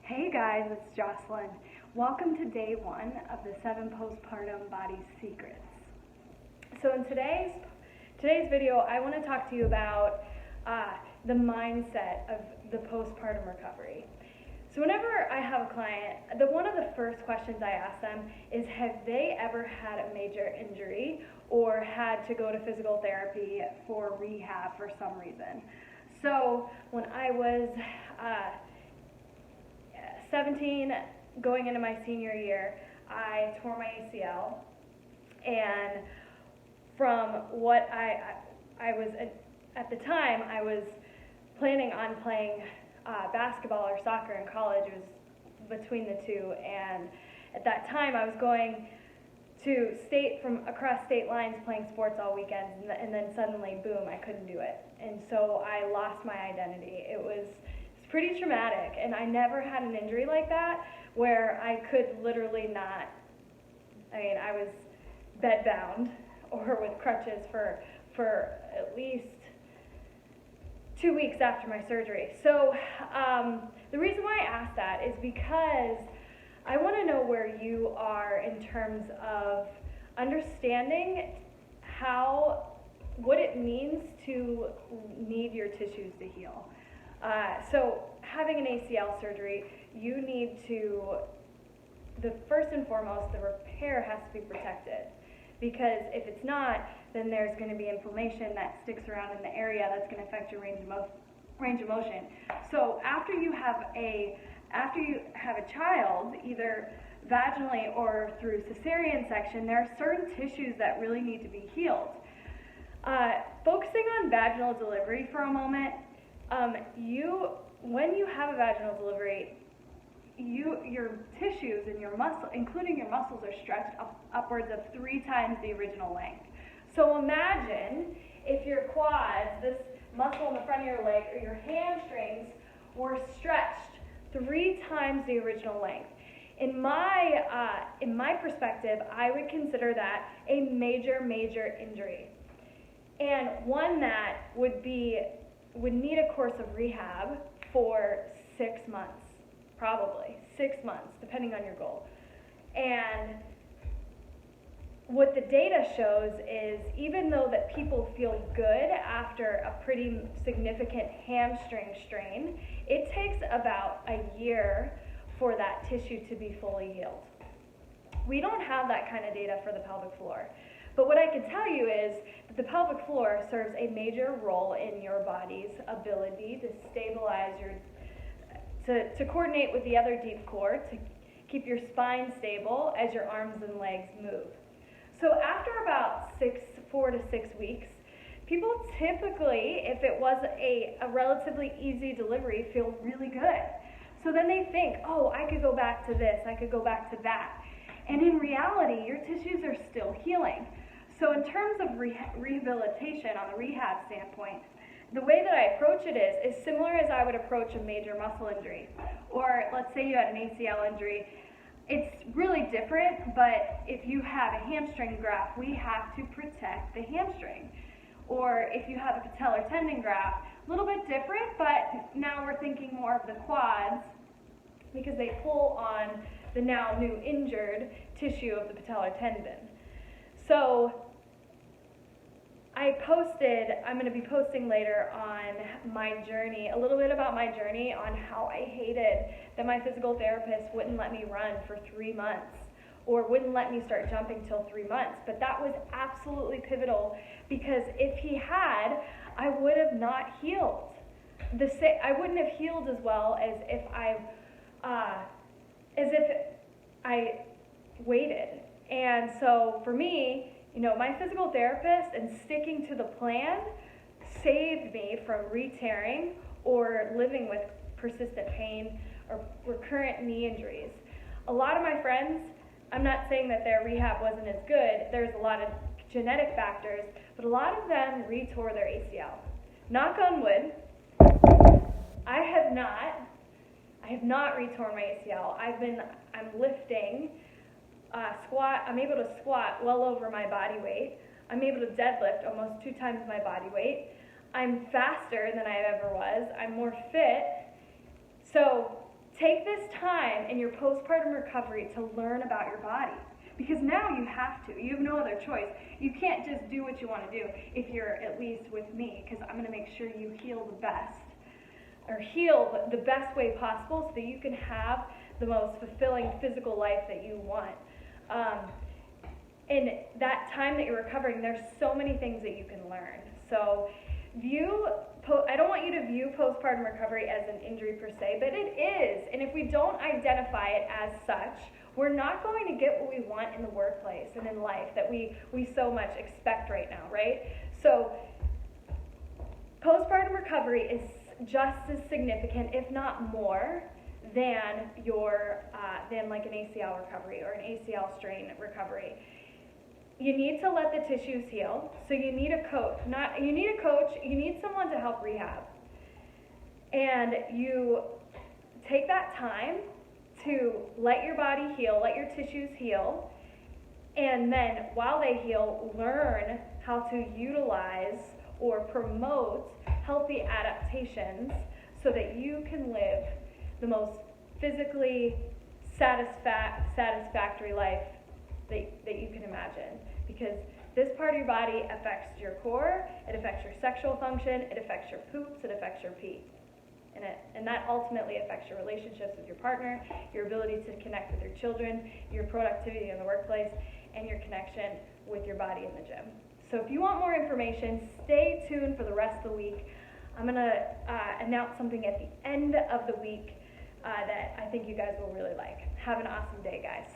Hey guys, it's Jocelyn. Welcome to day 1 of the 7 postpartum body secrets. So in today's video, I want to talk to you about the mindset of the postpartum recovery. So whenever I have a client, one of the first questions I ask them is, have they ever had a major injury or had to go to physical therapy for rehab for some reason? So when I was 17, going into my senior year, I tore my ACL, and from what I was at the time, I was planning on playing basketball or soccer in college. It was between the two, and at that time I was going to from across state lines playing sports all weekends, and then suddenly, boom, I couldn't do it, and so I lost my identity. It's pretty traumatic, and I never had an injury like that where I could literally not, I was bedbound or with crutches for at least 2 weeks after my surgery. So the reason why I ask that is because I want to know where you are in terms of understanding what it means to need your tissues to heal. So having an ACL surgery, you need first and foremost, the repair has to be protected, because if it's not, then there's going to be inflammation that sticks around in the area that's going to affect your range of motion. So after you have a child, either vaginally or through cesarean section, there are certain tissues that really need to be healed. Focusing on vaginal delivery for a moment, when you have a vaginal delivery, your tissues and your muscle, including your muscles, are stretched upwards of 3 times the original length. So imagine if your quads, this muscle in the front of your leg, or your hamstrings were stretched 3 times the original length. In my perspective, I would consider that a major injury, and one that would need a course of rehab for 6 months, probably 6 months, depending on your goal. And what the data shows is, even though that people feel good after a pretty significant hamstring strain, it takes about a year for that tissue to be fully healed. We don't have that kind of data for the pelvic floor. But what I can tell you is that the pelvic floor serves a major role in your body's ability to stabilize to coordinate with the other deep core, to keep your spine stable as your arms and legs move. So after about 4 to 6 weeks, people typically, if it was a relatively easy delivery, feel really good. So then they think, oh, I could go back to this, I could go back to that. And in reality, your tissues are still healing. So in terms of rehabilitation on the rehab standpoint, the way that I approach it is similar as I would approach a major muscle injury. Or let's say you had an ACL injury. It's really different, but if you have a hamstring graft, we have to protect the hamstring. Or if you have a patellar tendon graft, a little bit different, but now we're thinking more of the quads, because they pull on the now new injured tissue of the patellar tendon. So I'm going to be posting later on my journey, a little bit about my journey on how I hated that my physical therapist wouldn't let me run for 3 months, or wouldn't let me start jumping till 3 months. But that was absolutely pivotal, because if he had, I would have not healed. I wouldn't have healed as well as if I waited. And so for me, my physical therapist and sticking to the plan saved me from re-tearing or living with persistent pain or recurrent knee injuries. A lot of my friends, I'm not saying that their rehab wasn't as good, there's a lot of genetic factors, but a lot of them re-tore their ACL. Knock on wood, I have not re-torn my ACL. I'm lifting, I'm able to squat well over my body weight. I'm able to deadlift almost 2 times my body weight. I'm faster than I ever was. I'm more fit. So take this time in your postpartum recovery to learn about your body. Because now you have to. You have no other choice. You can't just do what you want to do if you're at least with me, because I'm going to make sure you heal the best, or heal the best way possible so that you can have the most fulfilling physical life that you want. In that time that you're recovering, there's so many things that you can learn. So I don't want you to view postpartum recovery as an injury per se, but it is. And if we don't identify it as such, we're not going to get what we want in the workplace and in life that we so much expect right now, right? So postpartum recovery is just as significant, if not more, than than like an ACL recovery or an ACL strain recovery. You need to let the tissues heal. So you need a coach. You need someone to help rehab. And you take that time to let your body heal, let your tissues heal, and then while they heal, learn how to utilize or promote healthy adaptations so that you can live the most physically satisfactory life that you can imagine. Because this part of your body affects your core, it affects your sexual function, it affects your poops, it affects your pee. And that ultimately affects your relationships with your partner, your ability to connect with your children, your productivity in the workplace, and your connection with your body in the gym. So if you want more information, stay tuned for the rest of the week. I'm going to announce something at the end of the week that I think you guys will really like. Have an awesome day, guys.